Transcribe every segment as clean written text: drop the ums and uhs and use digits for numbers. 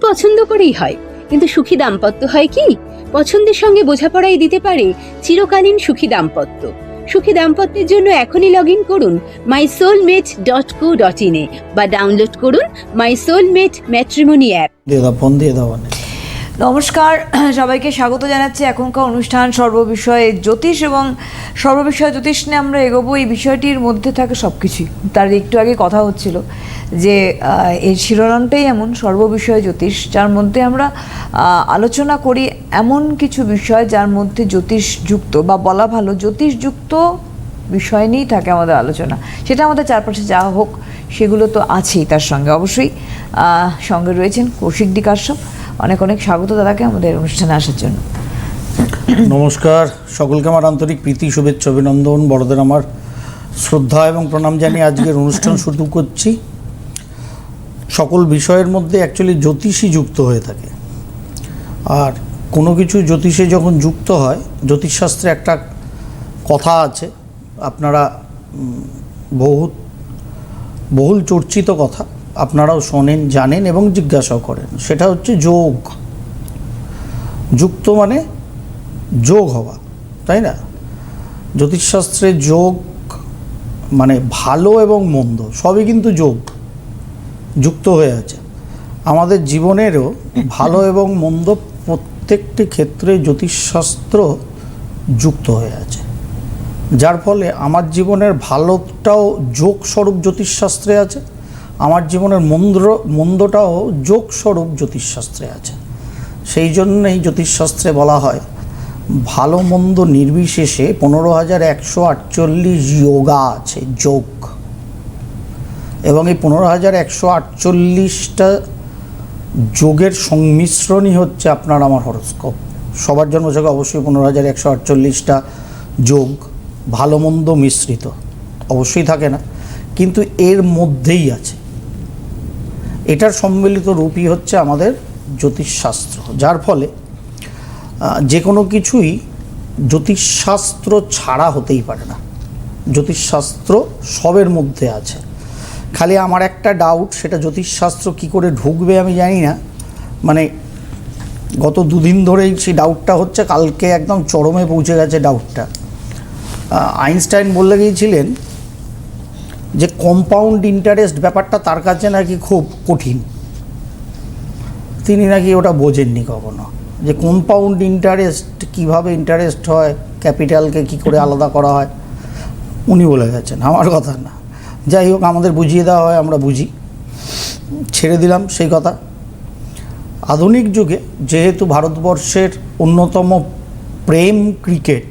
পছন্দ করেই হয়, কিন্তু সুখী দাম্পত্য হয় কি? পছন্দের সঙ্গে বোঝাপড়াই দিতে পারে চিরকালীন সুখী দাম্পত্য। সুখী দাম্পত্যের জন্য এখনই লগ ইন করুন mysoulmate.co.in বা ডাউনলোড করুন মাই সোলমেট ম্যাট্রিমনি অ্যাপ। ফোন দিয়ে দাও। নমস্কার, সবাইকে স্বাগত জানাচ্ছি এখনকার অনুষ্ঠান সর্ববিষয়ে জ্যোতিষ। এবং সর্ববিষয়ে জ্যোতিষ নিয়ে আমরা এগোবো। এই বিষয়টির মধ্যে থাকে সব কিছুই। তার একটু আগে কথা হচ্ছিল যে এই শিরোনামটাই এমন, সর্ববিষয়ে জ্যোতিষ, যার মধ্যে আমরা আলোচনা করি এমন কিছু বিষয় যার মধ্যে জ্যোতিষযুক্ত, বা বলা ভালো জ্যোতিষযুক্ত বিষয় নিয়েই থাকে আমাদের আলোচনা। সেটা আমাদের চারপাশে যা হোক সেগুলো তো আছেই, তার সঙ্গে অবশ্যই সঙ্গে রয়েছেন কৌশিক ডি কাশ্যপ। অনেক অনেক স্বাগত দাদাকে আমাদের অনুষ্ঠানে আসার জন্য। নমস্কার, সকলকে আমার আন্তরিক প্রীতি, শুভেচ্ছা, অভিনন্দন। বড়দের আমার শ্রদ্ধা এবং প্রণাম জানিয়ে আজকের অনুষ্ঠান শুরু করছি। সকল বিষয়ের মধ্যে অ্যাকচুয়ালি জ্যোতিষই যুক্ত হয়ে থাকে। আর কোনো কিছু জ্যোতিষে যখন যুক্ত হয়, জ্যোতিষশাস্ত্রে একটা কথা আছে, আপনারা বহুল চর্চিত কথা, আপনারাও শোনেন, জানেন এবং জিজ্ঞাসাও করেন। সেটা হচ্ছে যোগ। যুক্ত মানে যোগ হওয়া, তাই না? জ্যোতিষশাস্ত্রে যোগ মানে ভালো এবং মন্দ সবই কিন্তু যোগ যুক্ত হয়ে আছে। আমাদের জীবনেরও ভালো এবং মন্দ প্রত্যেকটি ক্ষেত্রে জ্যোতিষশাস্ত্র যুক্ত হয়ে আছে, যার ফলে আমার জীবনের ভালোটাও যোগ স্বরূপ জ্যোতিষশাস্ত্রে আছে, আমার জীবনের মন্দটাও যোগ স্বরূপ জ্যোতিষশাস্ত্রে আছে। সেই জন্যই জ্যোতিষশাস্ত্রে বলা হয় ভালো মন্দ নির্বিশেষে 15,148 যোগা আছে, যোগ। এবং এই 15,148টা যোগের সংমিশ্রণই হচ্ছে আপনার আমার হরোস্কোপ। সবার জন্মছকে অবশ্যই 15,148টা যোগ ভালো মন্দ মিশ্রিত অবশ্যই থাকে না, কিন্তু এর মধ্যেই আছে। এটার সম্মিলিত রূপই হচ্ছে আমাদের জ্যোতিষশাস্ত্র, যার ফলে যে কোনো কিছুই জ্যোতিষশাস্ত্র ছাড়া হতেই পারে না। জ্যোতিষশাস্ত্র সবের মধ্যে আছে। খালি আমার একটা ডাউট, সেটা জ্যোতিষশাস্ত্র কী করে ঢুকবে আমি জানি না। মানে গত দুদিন ধরেই সেই ডাউটটা হচ্ছে, কালকে একদম চরমে পৌঁছে গেছে ডাউটটা। আইনস্টাইন বলে গিয়েছিলেন যে কম্পাউন্ড ইন্টারেস্ট ব্যাপারটা তার কাছে নাকি খুব কঠিন। তিনি নাকি ওটা বোঝেননি কখনো, যে কম্পাউন্ড ইন্টারেস্ট কীভাবে ইন্টারেস্ট হয়, ক্যাপিটালকে কী করে আলাদা করা হয়, উনি বলে গেছেন, আমার কথা না। যাই হোক, আমাদের বুঝিয়ে দেওয়া হয়, আমরা বুঝি, ছেড়ে দিলাম সেই কথা। আধুনিক যুগে যেহেতু ভারতবর্ষের অন্যতম প্রেম ক্রিকেট,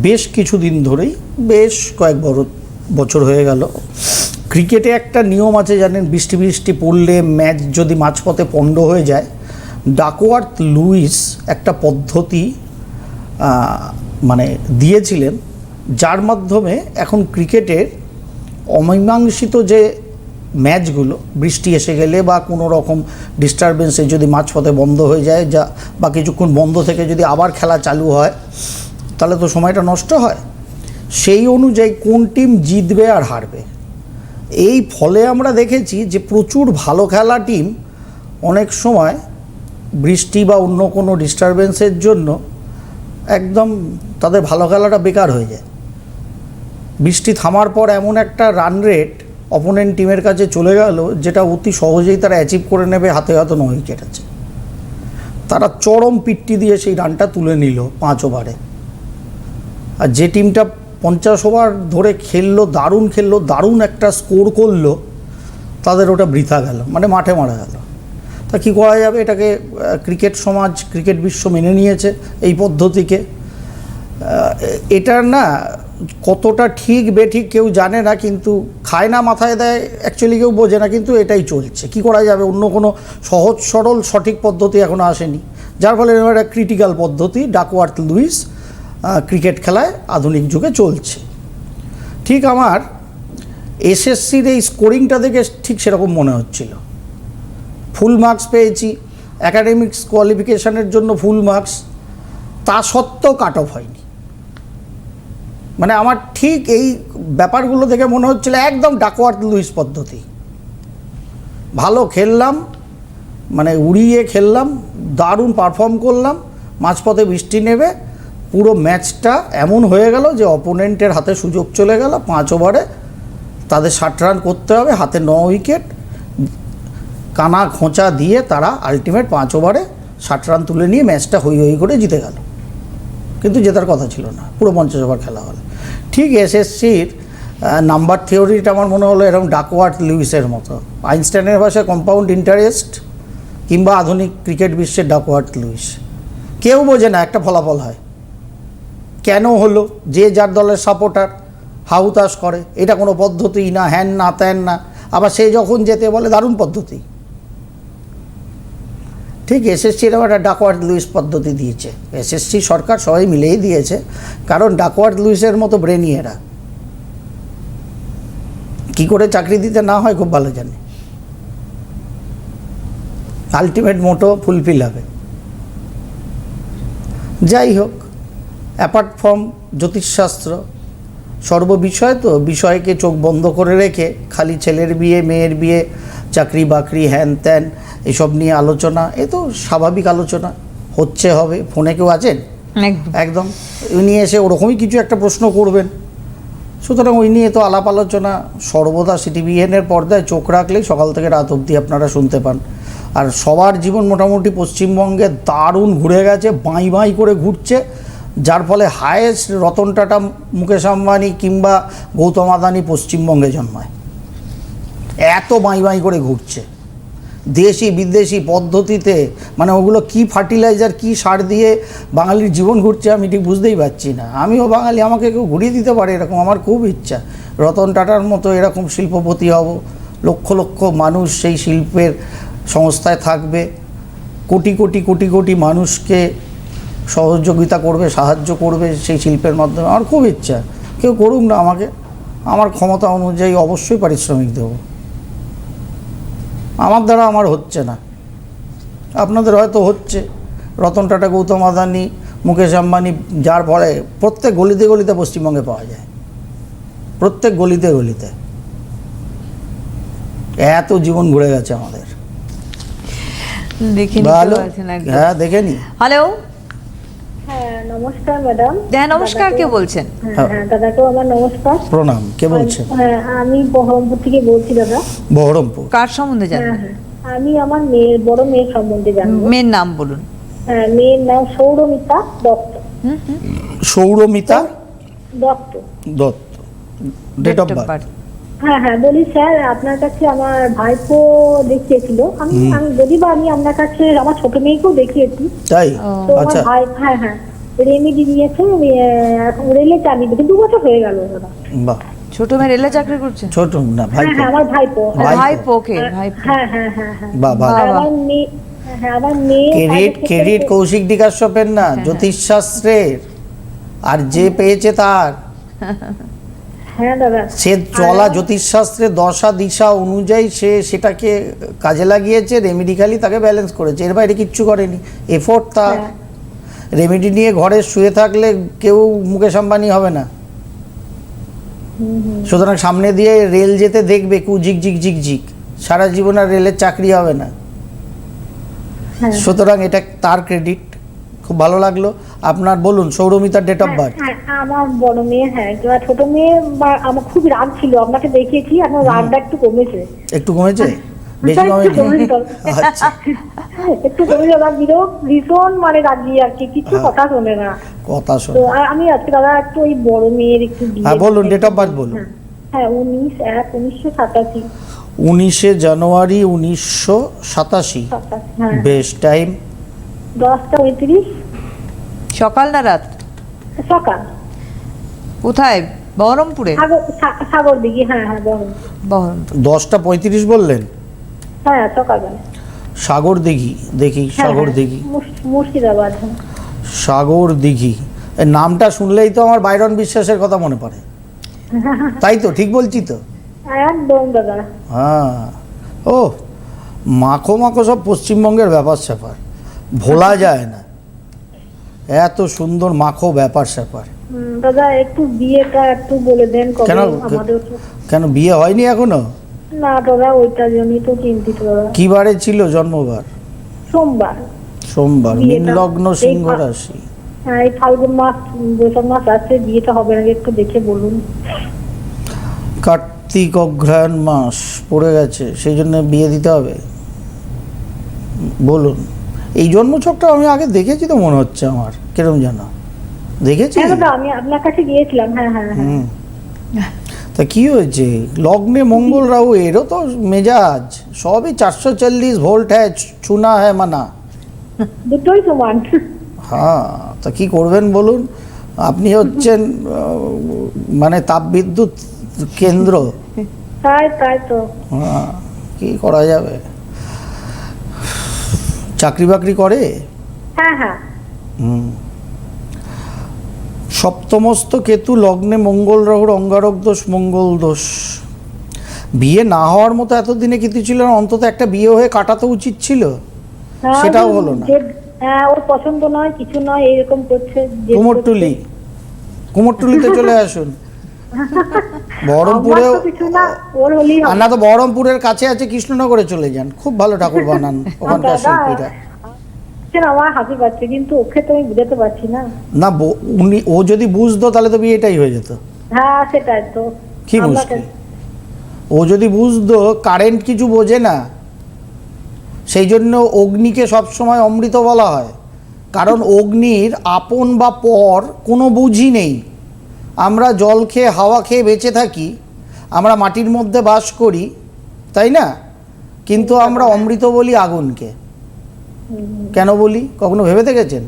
বেশ কিছুদিন ধরেই, বেশ কয়েক বছর হয়ে গেল, ক্রিকেটে একটা নিয়ম আছে জানেন, বৃষ্টি পড়লে ম্যাচ যদি মাঝপথে পণ্ড হয়ে যায়, ডাকওয়ার্থ লুইস একটা পদ্ধতি মানে দিয়েছিলেন, যার মাধ্যমে এখন ক্রিকেটের অমীমাংসিত যে ম্যাচগুলো বৃষ্টি এসে গেলে বা কোনো রকম ডিস্টারবেন্সে যদি মাঝপথে বন্ধ হয়ে যায়, বা কিছুক্ষণ বন্ধ থেকে যদি আবার খেলা চালু হয়, তাহলে তো সময়টা নষ্ট হয়। সেই অনুযায়ী কোন টিম জিতবে আর হারবে, এই ফলে আমরা দেখেছি যে প্রচুর ভালো খেলা টিম অনেক সময় বৃষ্টি বা অন্য কোনো ডিস্টারবেন্সের জন্য একদম তাদের ভালো খেলাটা বেকার হয়ে যায়। বৃষ্টি থামার পর এমন একটা রান রেট অপোনেন্ট টিমের কাছে চলে গেল, যেটা অতি সহজেই তারা অ্যাচিভ করে নেবে, হাতে হাতে 9 উইকেট আছে। তারা চরম পিট্টি দিয়ে সেই রানটা তুলে নিল 5 ওভারে। আর যে টিমটা 50 ওভার ধরে খেললো, দারুণ একটা স্কোর করলো, তাদের ওটা বৃথা গেল, মানে মাঠে মারা গেল। তা কী করা যাবে? এটাকে ক্রিকেট সমাজ, ক্রিকেট বিশ্ব মেনে নিয়েছে এই পদ্ধতিকে। এটার না কতটা ঠিক বেঠিক কেউ জানে না, কিন্তু খায় না মাথায় দেয়, অ্যাকচুয়ালি কেউ বোঝে না, কিন্তু এটাই চলছে। কি করা যাবে? অন্য কোনো সহজ সরল সঠিক পদ্ধতি এখনও আসেনি, যার ফলে একটা ক্রিটিক্যাল পদ্ধতি ডাকওয়ার্থ লুইস ক্রিকেট খেলায় আধুনিক যুগে চলছে। ঠিক আমার এসএসসির এই স্কোরিংটা দেখে ঠিক সেরকম মনে হচ্ছিল। ফুল মার্কস পেয়েছি, অ্যাকাডেমিক্স কোয়ালিফিকেশানের জন্য ফুল মার্কস, তা সত্ত্বেও কাট অফ হয়নি। মানে আমার ঠিক এই ব্যাপারগুলো দেখে মনে হচ্ছিল একদম ডাকওয়ার্থ লুইস পদ্ধতি। ভালো খেললাম, মানে উড়িয়ে খেললাম, দারুণ পারফর্ম করলাম, মাঝপথে বৃষ্টি নেবে, পুরো ম্যাচটা এমন হয়ে গেল যে অপোনেন্টের হাতে সুযোগ চলে গেল। 5 ওভারে তাদের 60 রান করতে হবে, হাতে 9 উইকেট, কানা খোঁচা দিয়ে তারা আলটিমেট 5 ওভারে 60 রান তুলে নিয়ে ম্যাচটা হই হই করে জিতে গেল। কিন্তু জেতার কথা ছিল না, পুরো 50 ওভার খেলা হলো। ঠিক এসএসসির নাম্বার থিওরিটা আমার মনে হলো এরকম ডাকওয়ার্থ লুইসের মতো, আইনস্টাইনের ভাষায় কম্পাউন্ড ইন্টারেস্ট, কিংবা আধুনিক ক্রিকেট বিশ্বের ডাকওয়ার্থ লুইস। কেউ বোঝে না একটা ফলাফল হয় কেন হলো, যে যার দলের সাপোর্টার হাউতাশ করে, এটা কোনো পদ্ধতি না, হ্যান না ত্যান না, আবার সে যখন যেতে বলে দারুণ পদ্ধতি। ঠিক এসএসসির আবার একটা ডাকওয়ার্থ লুইস পদ্ধতি দিয়েছে, এসএসসি সরকার সবাই মিলেই দিয়েছে, কারণ ডাকওয়ার্থ লুইসের মতো ব্রেনি এরা, কী করে চাকরি দিতে না হয় খুব ভালো জানে, আলটিমেট মোটো ফুলফিল হবে। যাই হোক, অ্যাপার্ট ফ্রম জ্যোতিষশাস্ত্র, সর্ববিষয় তো বিষয়কে চোখ বন্ধ করে রেখে খালি ছেলের বিয়ে, মেয়ের বিয়ে, চাকরি বাকরি, হ্যান ত্যান এসব নিয়ে আলোচনা, এ তো স্বাভাবিক আলোচনা, হচ্ছে হবে। ফোনে কেউ আছেন একদম, উনি এসে ওরকমই কিছু একটা প্রশ্ন করবেন, সুতরাং ওই নিয়ে তো আলাপ আলোচনা সর্বদা সিটিভিএনের পর্দায় চোখ রাখলেই সকাল থেকে রাত অবধি আপনারা শুনতে পান। আর সবার জীবন মোটামুটি পশ্চিমবঙ্গে দারুণ ঘুরে গেছে, বাঁই বাঁই করে ঘুরছে, যার ফলে হায়েস্ট রতন টাটা, মুকেশ আম্বানি কিংবা গৌতম আদানি পশ্চিমবঙ্গে জন্মায়, এত বাঁই বাঁই করে ঘুরছে দেশি বিদেশি পদ্ধতিতে। মানে ওগুলো কি ফার্টিলাইজার, কি সার দিয়ে বাঙালির জীবন ঘুরছে আমি ঠিক বুঝতেই পারছি না। আমিও বাঙালি, আমাকে কেউ ঘুরিয়ে দিতে পারে এরকম আমার খুব ইচ্ছা, রতন টাটার মতো এরকম শিল্পপতি হব, লক্ষ লক্ষ মানুষ সেই শিল্পের সংস্থায় থাকবে, কোটি কোটি কোটি কোটি মানুষকে সহযোগিতা করবে, সাহায্য করবে সেই শিল্পের মাধ্যমে। আমার খুব ইচ্ছা, কেউ করুক না, আমাকে আমার ক্ষমতা অনুযায়ী অবশ্যই পারিশ্রমিক দেবো। আমার দ্বারা আমার হচ্ছে না, আপনাদের হয়তো হচ্ছে, রতন টাটা, গৌতম আদানি, মুকেশ আম্বানি, যার ফলে প্রত্যেক গলিতে গলিতে পশ্চিমবঙ্গে পাওয়া যায়, প্রত্যেক গলিতে গলিতে। এত জীবন ঘুরে গেছে আমাদের, ভালো। হ্যাঁ দেখে নি। হ্যালো, হ্যাঁ নমস্কার ম্যাডাম। হ্যাঁ নমস্কার, কে বলছেন? হ্যাঁ দাদাকেও আমার নমস্কার, প্রণাম। কে বলছেন? হ্যাঁ আমি বহরমপুর থেকে বলছি দাদা। বহরমপুর, কার সম্বন্ধে জানেন? হ্যাঁ আমি আমার মেয়ের, বড় মেয়ের সম্বন্ধে জানবো। মেয়ের নাম বলুন। হ্যাঁ মেয়ের নাম Sourmita Dutta. Sourmita Dutta. Dutta. Date of birth? হ্যাঁ হ্যাঁ বলি স্যার, আপনার কাছে আমার ভাইপো দেখিয়েছিল, আমি যদি বা আমি আপনার কাছে আমার ছোট মেয়েকেও দেখিয়েছি। তাই? তো আমার আচ্ছা। ভাই, হ্যাঁ হ্যাঁ রেমেডি নিয়েছে, এখন রেলে চাকরি দিয়েছে, 2 বছর হয়ে গেল দাদা। বাহ, ছোট মেয়ে রেলে চাকরি করছে? ছোট না হ্যাঁ ভাই, হ্যাঁ আমার ভাইপো। ভাইপো, ওকে ভাইপো। হ্যাঁ হ্যাঁ হ্যাঁ হ্যাঁ বাহ বাহ। আর আমার মেয়ে, হ্যাঁ আমার মেয়ে ক্রেডিট কৌশিক ডিকাশ্যপের না, জ্যোতিষশাস্ত্রের, আর যে পেয়েছে তার। হ্যাঁ দাদা সে চলা জ্যোতিষশাস্ত্রের দশা দিশা অনুযায়ী সে সেটাকে কাজে লাগিয়েছে, রেমেডিক্যালি তাকে ব্যালেন্স করেছে, এর বাইরে কিচ্ছু করেনি। এফোর্ট তার। রেমেডি নিয়ে ঘরে শুয়ে থাকলে কেউ মুকেশ আম্বানি হবে না। সুতরাং সামনে দিয়ে রেল যেতে দেখবে কু ঝিক ঝিক ঝিক ঝিক, সারা জীবন আর রেলের চাকরি হবে না। সুতরাং এটা তার ক্রেডিট, খুব ভালো লাগলো। আপনার বলুন সৌরমিতার ডেট অফ বার্থ? আমার বড় মেয়ে, হ্যাঁ ছোট মেয়ে আমার খুব রাগ ছিল, আপনাকে দেখিয়েছি, এখন রাগটা একটু কমেছে। একটু কমেছে? বেশি কমেছে? আচ্ছা, একটু কমেছে, ভীষণ মানে রাগি আর কি, কিছু কথা শোনে না, কথা শোনে। তো আমি আজকে দাদা একটু ওই বড় মেয়ের একটু হ্যাঁ বলুন, ডেট অফ বার্থ বলুন। হ্যাঁ 19/1/1987। 19 জানুয়ারি 1987। বেশ, টাইম? 10:35। সকাল না রাত? সকাল। কোথায়? বহরমপুরে? সাগর দিঘি। হ্যাঁ হ্যাঁ বহরমপুর। 10:35 বললেন? হ্যাঁ সকালবেলা। সাগর দিঘি, দেখি সাগর দিঘি, মুর্শিদাবাদ। সাগর দিঘি, এই নামটা শুনলেই তো আমার বাইরন বিশ্বাসের কথা মনে পড়ে। তাই তো, ঠিক বলছি তো? একদম দাদা। হ্যাঁ, ও মাখো মাখো সব পশ্চিমবঙ্গের ব্যাপার স্যাপার, ভোলা যায় না, এত সুন্দর মাখো ব্যাপার স্যাপার। দাদা একটু বিয়েটা একটু বলে দেন কবে আমাদের। কেন বিয়ে হয়নি এখনো? না দাদা ওইটার জন্যই তো চিন্তিত দাদা। কি বারে ছিল জন্মবার? সোমবার। সোমবার, মীন বিয়েটা- লগ্ন, এই সিংহ ফা- রাশি। হ্যাঁ, এই ফাল্গুন মাস বৈশাখ মাস আছে, বিয়েটা হবে নাকি একটু দেখে বলুন। কার্তিক অগ্রহায়ণ মাস পড়ে গেছে, সেই জন্য বিয়ে দিতে হবে। বলুন, এই জন্মছকটা আমি আগে দেখেছি তো মনে হচ্ছে আমার, কিরম জানো দেখেছি? হ্যাঁ দাদা, আমি আপনার কাছে গিয়েছিলাম। হ্যাঁ হ্যাঁ হ্যাঁ। হুম। তা কি হয়েছে? লগ্নে মঙ্গল রাহু, এরও তো মেজাজ সবই 440 ভোল্ট হ্যাঁ, চুনা হ্যাঁ মানা। দুটোই সমান। হ্যাঁ, তা কি করবেন বলুন? আপনি হচ্ছেন মানে তাপবিদ্যুৎ কেন্দ্র। তাই তাই তো। হ্যাঁ, কি করা যাবে? চাকরি বাকরি করে? হ্যাঁ হ্যাঁ। হুম। সপ্তমস্ত কেতু লগ্নে মঙ্গল রাহুর অঙ্গারক দোষ, মঙ্গল দোষ। বিয়ে না হওয়ার মতো এতদিনে কিছু ছিল না, অন্তত একটা বিয়ে হয়ে কাটাতে উচিত ছিল, হ্যাঁ, সেটাও হলো না। হ্যাঁ, ওর পছন্দ নয়, কিছু নয়, এইরকম করছে। কুমোরটুলি, কুমোরটুলিতে চলে আসুন। বহরমপুরেও, আমার তো কিছু না, ওর হলেই আর হবে। না তো বহরমপুরের কাছে আছে কৃষ্ণনগরে চলে যান, খুব ভালো ঠাকুর বানান ওখানকার দাদা, শিল্পীরা। আমার হাসি পাচ্ছে, কিন্তু ওকে তো আমি বুঝাতে পারছি না। না, উনি, ও যদি বুঝতো তাহলে তো বিয়েটাই হয়ে যেত। হ্যাঁ, সেটাই তো। কি আপনাকে- মুশকিল? ও যদি বুঝতো, কারেন্ট কিছু বোঝে না, সেই জন্য অগ্নিকে সবসময় অমৃত বলা হয়, কারণ অগ্নির আপন বা পর কোনো বুঝি নেই। আমরা জল খেয়ে হাওয়া খেয়ে বেঁচে থাকি, আমরা মাটির মধ্যে বাস করি, তাই না? কিন্তু আমরা অমৃত বলি আগুনকে। কেন বলি কখনো ভেবে দেখেছেন?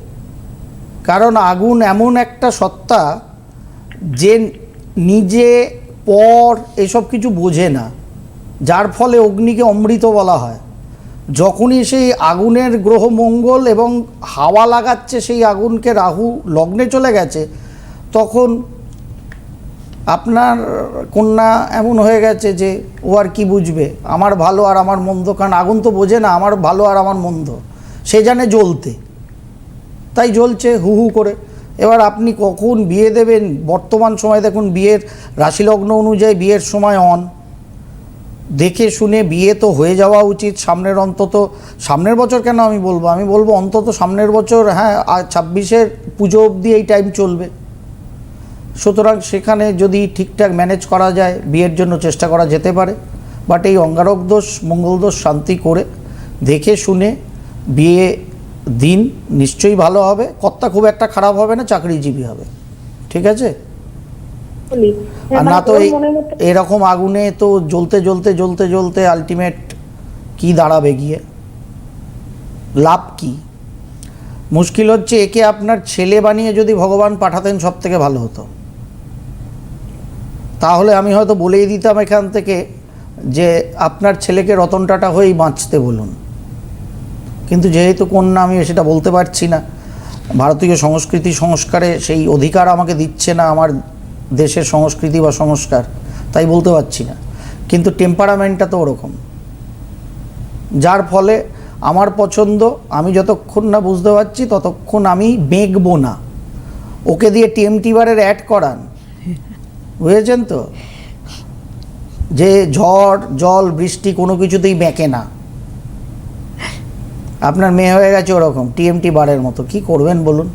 কারণ আগুন এমন একটা সত্তা যে নিজে পর এসব কিছু বোঝে না, যার ফলে অগ্নিকে অমৃত বলা হয়। যখনই সেই আগুনের গ্রহ মঙ্গল এবং হাওয়া লাগাচ্ছে সেই আগুনকে, রাহু লগ্নে চলে গেছে, তখন আপনার কন্যা এমন হয়ে গেছে যে ও আর কি বুঝবে আমার ভালো আর আমার মন্দ, কারণ আগুন তো বোঝে না আমার ভালো আর আমার মন্দ, সে জানে জ্বলতে, তাই জ্বলছে হু হু করে। এবার আপনি কখন বিয়ে দেবেন? বর্তমান সময় দেখুন, বিয়ের রাশিলগ্ন অনুযায়ী বিয়ের সময় অন, দেখে শুনে বিয়ে তো হয়ে যাওয়া উচিত সামনের, অন্তত সামনের বছর কেন আমি বলবো অন্তত সামনের বছর, হ্যাঁ 26-এর পুজো অবধি এই টাইম চলবে। সুতরাং সেখানে যদি ঠিকঠাক ম্যানেজ করা যায়, বিয়ের জন্য চেষ্টা করা যেতে পারে। বাট এই অঙ্গারক দোষ মঙ্গল দোষ শান্তি করে দেখে শুনে বিয়ে দিন, নিশ্চয়ই ভালো হবে। কর্তা খুব একটা খারাপ হবে না, চাকরিজীবী হবে, ঠিক আছে? বলি। আর না তো ওর এই মনের মতো- এরকম আগুনে তো জ্বলতে জ্বলতে জ্বলতে জ্বলতে আলটিমেট কি দাঁড়াবে গিয়ে, লাভ কি? মুশকিল হচ্ছে, একে আপনার ছেলে বানিয়ে যদি ভগবান পাঠাতেন সব থেকে ভালো হতো। তাহলে আমি হয়তো বলেই দিতাম এখান থেকে যে আপনার ছেলেকে রতন টাটা হয়েই বাঁচতে বলুন। কিন্তু যেহেতু কন্যা, আমি সেটা বলতে পারছি না। ভারতীয় সংস্কৃতি সংস্কারে সেই অধিকার আমাকে দিচ্ছে না আমার দেশের সংস্কৃতি বা সংস্কার, তাই বলতে পারছি না। কিন্তু টেম্পারামেন্টটা তো ওরকম, যার ফলে আমার পছন্দ, আমি যতক্ষণ না বুঝতে পারছি ততক্ষণ আমি বেঁকবো না। ওকে দিয়ে টিএমটি বারের অ্যাড করান, বুঝেছেন তো, যে ঝড় জল বৃষ্টি কোনো কিছুতেই বেঁকে না। আপনার মেয়ে হয়ে গেছে ওরকম টিএমটি বারের মতো, কি করবেন বলুন?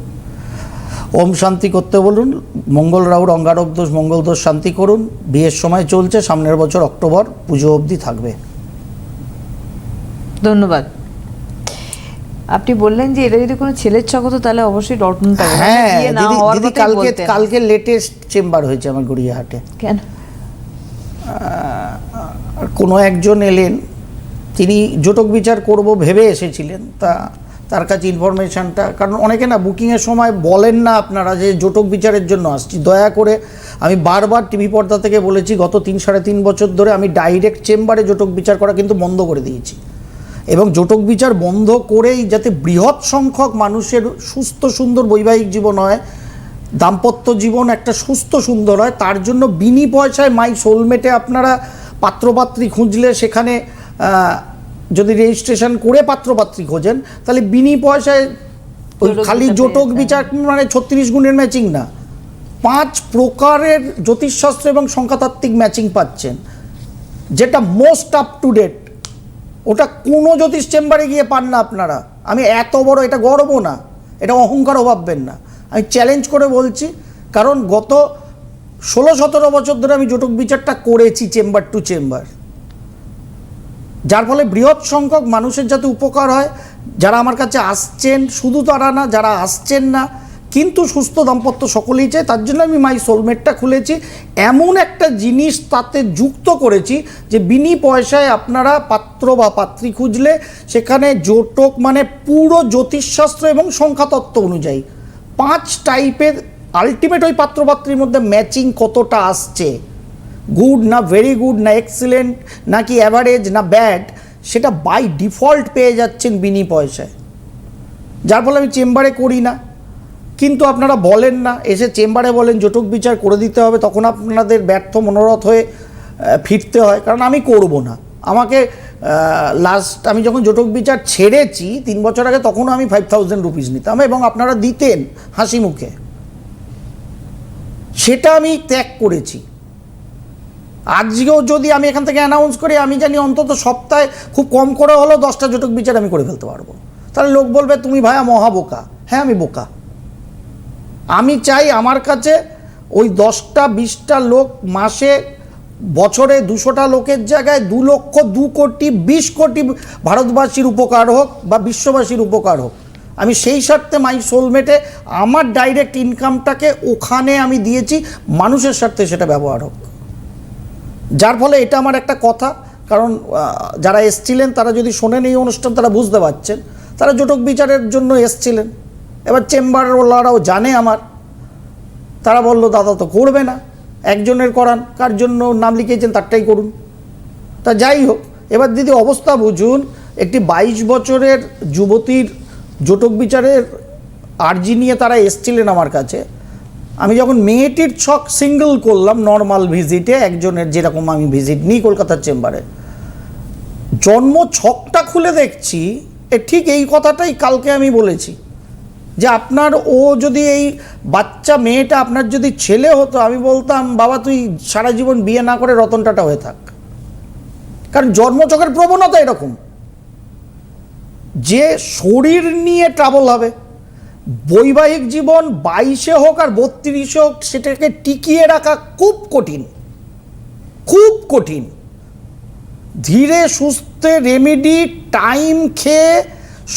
ওম শান্তি করতে বলুন, মঙ্গল রাহুর অঙ্গারক দোষ মঙ্গল দোষ শান্তি করুন। বিয়ের সময় চলছে, সামনের বছর অক্টোবর পুজো অবধি থাকবে। ধন্যবাদ। আপনি বললেন যে এটা যদি কোনো ছেলের ছক হতো তাহলে অবশ্যই ডটমুনটা হ্যাঁ দিদি, কালকে লেটেস্ট চেম্বার হয়েছে আমার গড়িয়াহাটে। কেন? কোনো একজন এলেন, তিনি জটক বিচার করব ভেবে এসেছিলেন, তার কাছে ইনফরমেশানটা, কারণ অনেকে না বুকিংয়ের সময় বলেন না আপনারা যে জটক বিচারের জন্য আসছি। দয়া করে, আমি বারবার টিভি পর্দা থেকে বলেছি, গত 3-3.5 বছর ধরে আমি ডাইরেক্ট চেম্বারে জটক বিচার করা কিন্তু বন্ধ করে দিয়েছি। এবং জটক বিচার বন্ধ করেই যাতে বৃহৎ সংখ্যক মানুষের সুস্থ সুন্দর বৈবাহিক জীবন হয়, দাম্পত্য জীবন একটা সুস্থ সুন্দর হয়, তার জন্য বিনি পয়সায় মাই সোলমেটে আপনারা পাত্রপাত্রী খুঁজলে, সেখানে যদি রেজিস্ট্রেশন করে পাত্রপাত্রী খোঁজেন, তাহলে বিনি পয়সায় ওই খালি জটক বিচার মানে 36 গুণের ম্যাচিং না, 5 প্রকারের জ্যোতিষশাস্ত্র এবং সংখ্যাতাত্ত্বিক ম্যাচিং পাচ্ছেন, যেটা মোস্ট আপ টু ডেট। ওটা কোনো জ্যোতিষ চেম্বারে গিয়ে পান না আপনারা। আমি এত বড়, এটা গর্ব না, এটা অহংকারও ভাববেন না, আমি চ্যালেঞ্জ করে বলছি। কারণ গত 16-17 বছর ধরে আমি জটক বিচারটা করেছি চেম্বার টু চেম্বার, যার ফলে বৃহৎ সংখ্যক মানুষের যাতে উপকার হয়। যারা আমার কাছে আসছেন, শুধু তারা না, যারা আসছেন না কিন্তু সুস্থ দাম্পত্য সকলেই চায়, তার জন্য আমি মাই সোলমেটটা খুলেছি। এমন একটা জিনিস তাতে যুক্ত করেছি যে বিনি পয়সায় আপনারা পাত্র বা পাত্রী খুঁজলে সেখানে জটক মানে পুরো জ্যোতিষশাস্ত্র এবং সংখ্যাতত্ত্ব অনুযায়ী 5 টাইপের আলটিমেট ওই পাত্রপাত্রীর মধ্যে ম্যাচিং কতটা আসছে, গুড না ভেরি গুড না এক্সিলেন্ট নাকি অ্যাভারেজ না ব্যাড, সেটা বাই ডিফল্ট পেয়ে যাচ্ছেন বিনি পয়সায়। যার ফলে আমি চেম্বারে করি না, কিন্তু আপনারা বলেন না, এসে চেম্বারে বলেন জটক বিচার করে দিতে হবে, তখন আপনাদের ব্যর্থ মনোরথ হয়ে ফিরতে হয়। কারণ আমি করব না। আমাকে লাস্ট আমি যখন জটক বিচার ছেড়েছি 3 বছর আগে, তখনও আমি 5000 রুপিস নিতাম এবং আপনারা দিতেন হাসি মুখে, সেটা আমি ত্যাগ করেছি। আজকেও যদি আমি এখান থেকে অ্যানাউন্স করি, আমি জানি অন্তত সপ্তাহে খুব কম করে হলেও 10টা জটক বিচার আমি করে ফেলতে পারবো। তাহলে লোক বলবে তুমি ভাইয়া মহা বোকা। হ্যাঁ, আমি বোকা। আমি চাই আমার কাছে ওই 10টা 20টা লোক মাসে, বছরে 200টা লোকের জায়গায় 2 লক্ষ 2 কোটি 20 কোটি ভারতবাসীর উপকার হোক বা বিশ্ববাসীর উপকার হোক। আমি সেই স্বার্থে মাই সোলমেটে আমার ডাইরেক্ট ইনকামটাকে ওখানে আমি দিয়েছি, মানুষের স্বার্থে সেটা ব্যবহার হোক। যার ফলে এটা আমার একটা কথা, কারণ যারা এসছিলেন তারা যদি শোনেন এই অনুষ্ঠান তারা বুঝতে পারছেন, তারা জটক বিচারের জন্য এসছিলেন। এবার চেম্বারওয়ালারাও জানে আমার, তারা বলল দাদা তো করবে না, একজনের করান, কার জন্য নাম লিখিয়েছেন তারটাই করুন। তা যাই হোক, এবার দিদি অবস্থা বুঝুন, একটি 22 বছরের যুবতীর জটক বিচারের আর্জি নিয়ে তারা এসছিলেন আমার কাছে। আমি যখন মেয়েটির ছক সিঙ্গল করলাম নর্মাল ভিজিটে, একজনের যেরকম আমি ভিজিট নিই কলকাতার চেম্বারে, জন্ম ছকটা খুলে দেখছি ঠিক এই কথাটাই কালকে আমি বলেছি যে আপনার ও যদি এই বাচ্চা মেয়েটা আপনার যদি ছেলে হতো, আমি বলতাম বাবা তুই সারা জীবন বিয়ে না করে রতন টাটা হয়ে থাক। কারণ জন্মছকের প্রবণতা এরকম যে শরীর নিয়ে ট্রাবল হবে, বৈবাহিক জীবন 22-এ হোক আর 32-এ হোক, সেটাকে টিকিয়ে রাখা খুব কঠিন, খুব কঠিন। ধীরে সুস্থে রেমেডি টাইম খেয়ে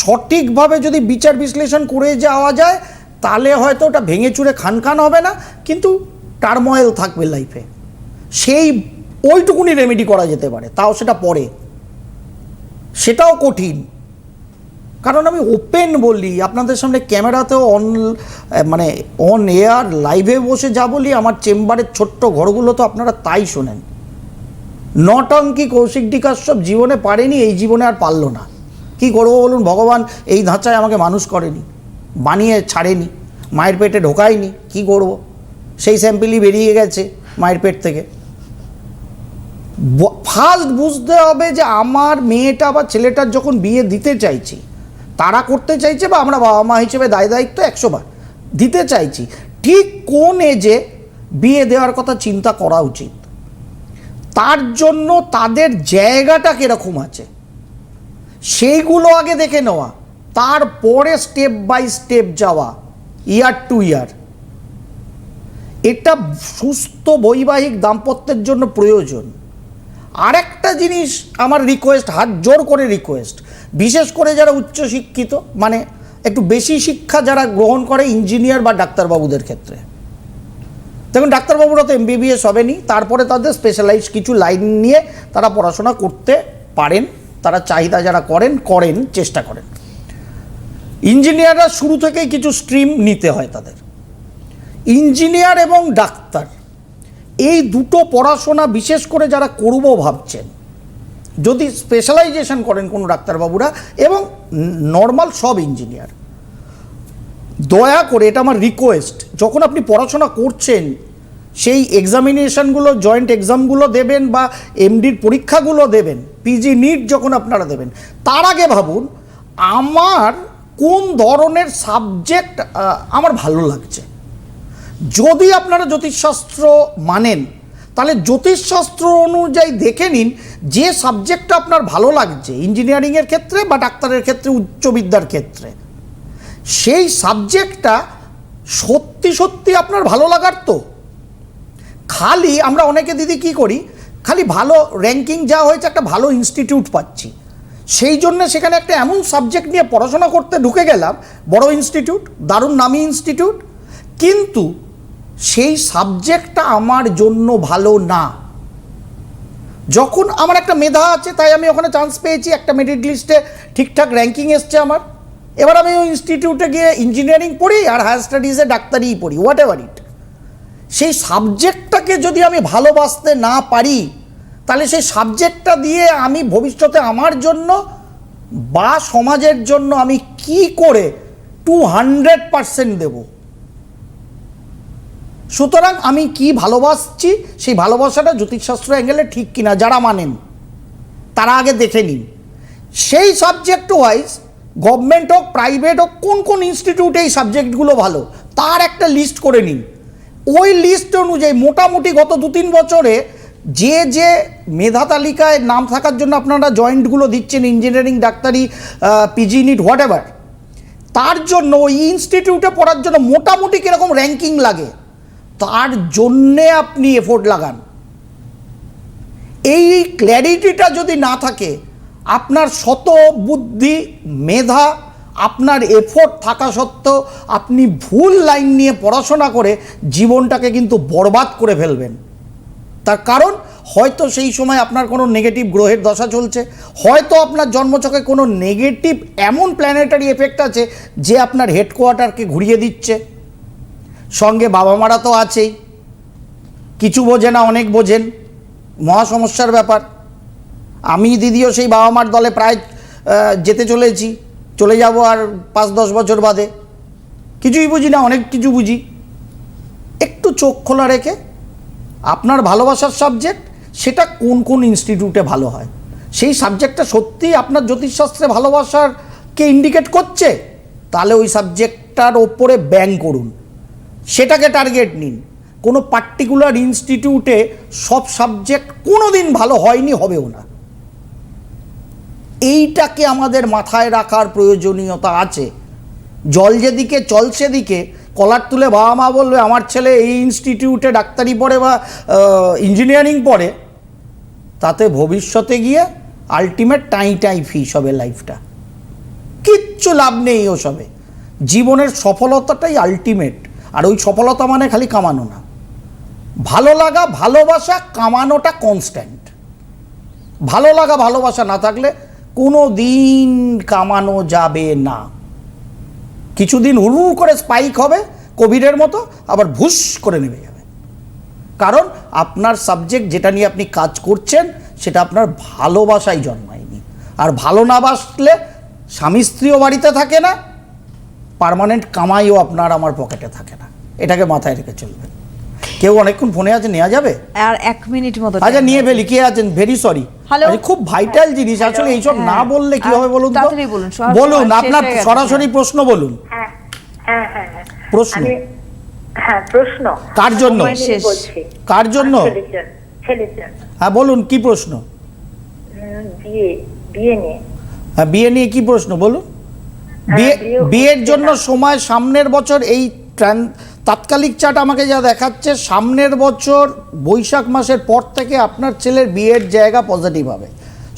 সঠিকভাবে যদি বিচার বিশ্লেষণ করে যাওয়া যায়, তাহলে হয়তো ওটা ভেঙে চুরে খান খান হবে না, কিন্তু টার্ময়েল থাকবে লাইফে, সেই ওইটুকুনি রেমেডি করা যেতে পারে, তাও সেটা পরে, সেটাও কঠিন। কারণ আমি ওপেন বলি আপনাদের সামনে, ক্যামেরাতেও মানে অন এয়ার লাইভে বসে যা বলি, আমার চেম্বারের ছোট্ট ঘরগুলো তো আপনারা তাই শোনেন। নটঙ্কি কৌশিক ডিকাশ্যপ জীবনে পারেনি, এই জীবনে আর পারল না। কি করবো বলুন, ভগবান এই ধাঁচায় আমাকে মানুষ করেনি, বানিয়ে ছাড়েনি, মায়ের পেটে ঢোকায়নি, কি করব, সেই স্যাম্পেলই বেরিয়ে গেছে মায়ের পেট থেকে। ফার্স্ট বুঝতে হবে যে আমার মেয়েটা বা ছেলেটার যখন বিয়ে দিতে চাইছি, তারা করতে চাইছে বা আমরা বাবা মা হিসেবে দায়িত্ব 100 বার দিতে চাইছি, ঠিক কোন এজে বিয়ে দেওয়ার কথা চিন্তা করা উচিত, তার জন্য তাদের জায়গাটা কীরকম আছে সেইগুলো আগে দেখে নেওয়া, তারপরে স্টেপ বাই স্টেপ যাওয়া, ইয়ার টু ইয়ার। এটা সুস্থ বৈবাহিক দাম্পত্যের জন্য প্রয়োজন। আরেকটা জিনিস আমার রিকোয়েস্ট, হাত জোর করে রিকোয়েস্ট, বিশেষ করে যারা উচ্চশিক্ষিত মানে একটু বেশি শিক্ষা যারা গ্রহণ করে, ইঞ্জিনিয়ার বা ডাক্তারবাবুদের ক্ষেত্রে, দেখুন ডাক্তারবাবুরা তো MBBS হবেনি, তারপরে তাদের স্পেশালাইজ কিছু লাইন নিয়ে তারা পড়াশোনা করতে পারেন, তারা চাহিদা যারা করেন চেষ্টা করেন। ইঞ্জিনিয়াররা শুরু থেকেই কিছু স্ট্রিম নিতে হয় তাদের। ইঞ্জিনিয়ার এবং ডাক্তার এই দুটো পড়াশোনা বিশেষ করে যারা করব ভাবছেন, যদি স্পেশালাইজেশন করেন কোনো ডাক্তারবাবুরা এবং নর্মাল সব ইঞ্জিনিয়ার, দয়া করে এটা আমার রিকোয়েস্ট, যখন আপনি পড়াশোনা করছেন সেই এক্সামিনেশনগুলো, জয়েন্ট এক্সামগুলো দেবেন বা MDর পরীক্ষাগুলো দেবেন, PG নিট যখন আপনারা দেবেন, তার আগে ভাবুন আমার কোন ধরনের সাবজেক্ট আমার ভালো লাগছে। যদি আপনারা জ্যোতিষশাস্ত্র মানেন, তাহলে জ্যোতিষশাস্ত্র অনুযায়ী দেখে নিন যে সাবজেক্টটা আপনার ভালো লাগছে ইঞ্জিনিয়ারিংয়ের ক্ষেত্রে বা ডাক্তারের ক্ষেত্রে, উচ্চ বিদ্যার ক্ষেত্রে, সেই সাবজেক্টটা সত্যি সত্যি আপনার ভালো লাগার তো। খালি আমরা অনেকে দিদি কি করি, খালি ভালো র্যাঙ্কিং যা হয়েছে একটা ভালো ইনস্টিটিউট পাচ্ছি, সেই জন্য সেখানে একটা এমন সাবজেক্ট নিয়ে পড়াশোনা করতে ঢুকে গেলাম, বড় ইনস্টিটিউট, দারুণ নামি ইনস্টিটিউট, কিন্তু সেই সাবজেক্টটা আমার জন্য ভালো না। যখন আমার একটা মেধা আছে তাই আমি ওখানে চান্স পেয়েছি, একটা মেরিট লিস্টে ঠিকঠাক র্যাঙ্কিং এসছে আমার, এবার আমি ওই ইনস্টিটিউটে গিয়ে ইঞ্জিনিয়ারিং পড়ি আর হায়ার স্টাডিজে ডাক্তারিই পড়ি, হোয়াট এভার ইট। সেই সাবজেক্টটাকে যদি আমি ভালোবাসতে না পারি, তাহলে সেই সাবজেক্টটা দিয়ে আমি ভবিষ্যতে আমার জন্য বা সমাজের জন্য আমি কি করে 200% দেব। সুতরাং আমি কি ভালোবাসছি, সেই ভালোবাসাটা জ্যোতিষশাস্ত্র অ্যাঙ্গেলে ঠিক কিনা যারা মানেন তারা আগে দেখে নিন। সেই সাবজেক্ট ওয়াইজ গভর্নমেন্ট হোক প্রাইভেট হোক, কোন কোন ইনস্টিটিউটে এই সাবজেক্টগুলো ভালো তার একটা লিস্ট করে নিন। ওই লিস্ট অনুযায়ী মোটামুটি গত 2-3 বছরে যে যে মেধা তালিকায় নাম থাকার জন্য আপনারা জয়েন্টগুলো দিচ্ছেন, ইঞ্জিনিয়ারিং, ডাক্তারি, পিজি নিট, হোয়াট এভার, তার জন্য ওই ইনস্টিটিউটে পড়ার জন্য মোটামুটি কীরকম র্যাঙ্কিং লাগে তার জন্যে আপনি এফোর্ট লাগান। এই ক্ল্যারিটিটা যদি না থাকে, আপনার শত বুদ্ধি মেধা আপনার এফোর্ট থাকা সত্ত্বেও আপনি ভুল লাইন নিয়ে পড়াশোনা করে জীবনটাকে কিন্তু বরবাদ করে ফেলবেন। তার কারণ হয়তো সেই সময় আপনার কোনো নেগেটিভ গ্রহের দশা চলছে, হয়তো আপনার জন্মছকে কোনো নেগেটিভ এমন প্ল্যানেটারি এফেক্ট আছে যে আপনার হেডকোয়ার্টারকে ঘুরিয়ে দিচ্ছে। সঙ্গে বাবা মারা তো আছেই, কিছু বোঝে না অনেক বোঝেন, মহা সমস্যার ব্যাপার। আমি দিদিও সেই বাবা মার দলে প্রায় যেতে চলে যাব আর 5-10 বছর বাদে। কিছুই বুঝি না, অনেক কিছু বুঝি। একটু চোখ খোলা রেখে আপনার ভালোবাসার সাবজেক্ট সেটা কোন কোন ইনস্টিটিউটে ভালো হয়, সেই সাবজেক্টটা সত্যিই আপনার জ্যোতিষশাস্ত্রে ভালোবাসারকে ইন্ডিকেট করছে, তাহলে ওই সাবজেক্টটার ওপরে ব্যাং করুন, সেটাকে টার্গেট নিন। কোনো পার্টিকুলার ইনস্টিটিউটে সব সাবজেক্ট কোনো দিন ভালো হয়নি, হবেও না। এইটাকে আমাদের মাথায় রাখার প্রয়োজনীয়তা আছে। জল যেদিকে চল সেদিকে কলার তুলে বাবা মা বলবে আমার ছেলে এই ইনস্টিটিউটে ডাক্তারি পড়ে বা ইঞ্জিনিয়ারিং পড়ে, তাতে ভবিষ্যতে গিয়ে আলটিমেট টাই ফিস হবে লাইফটা, কিচ্ছু লাভ নেই ওসবে। জীবনের সফলতাটাই আলটিমেট, আর ওই সফলতা মানে খালি কামানো না, ভালো লাগা ভালোবাসা কামানোটা কনস্ট্যান্ট। ভালো লাগা ভালোবাসা না থাকলে কোনো দিন কামানো যাবে না। কিছুদিন হুড় করে স্পাইক হবে কোভিডের মতো, আবার ভুস করে নেমে যাবে। কারণ আপনার সাবজেক্ট যেটা নিয়ে আপনি কাজ করছেন সেটা আপনার ভালোবাসাই জন্মায়নি। আর ভালো না বাসলে স্বামী স্ত্রীও বাড়িতে থাকে না, পার্মানেন্ট কামাইও আপনার আমার পকেটে থাকে না। এটাকে মাথায় রেখে চলবেন। কেউ অনেকক্ষণ ফোনে আছে, নেওয়া যাবে? আর 1 মিনিট মতো। আচ্ছা নিয়ে ফেলি, কে আছেন? ভেরি সরি, খুব ভাইটাল জিনিস আসলে, এইসব না বললে কি হবে বলুন তো। বলুন আপনার সরাসরি প্রশ্ন বলুন। প্রশ্ন? হ্যাঁ প্রশ্ন। কার জন্য? কার জন্য? হ্যাঁ বলুন কি প্রশ্ন? বিয়ে নিয়ে। হ্যাঁ বিয়ে নিয়ে কি প্রশ্ন বলুন। বিয়ের জন্য সময় সামনের বছর, এই তাৎকালিক চার্ট আমাকে যা দেখাচ্ছে সামনের বছর বৈশাখ মাসের পর থেকে আপনার ছেলের বিয়ের জায়গা পজিটিভ হবে।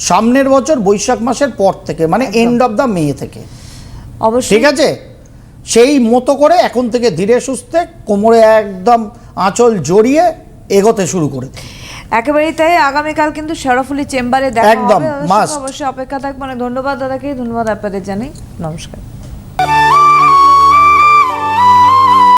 সামনের বছর বৈশাখ মাসের পর থেকে, মানে এন্ড অফ দ্য মে থেকে। অবশ্যই ঠিক আছে। সেই মতো করে এখন থেকে ধীরে সুস্থে কোমরে একদম আঁচল জড়িয়ে এগোতে শুরু করে দিন। একেবারেই তাই। আগামীকাল কিন্তু শেরাফুলি চেম্বারে দেখা হবে, একদম মাস্ট। অবশ্যই অপেক্ষা থাকবে। ধন্যবাদ দাদাকে, ধন্যবাদ আপনাদের জানাই, নমস্কার।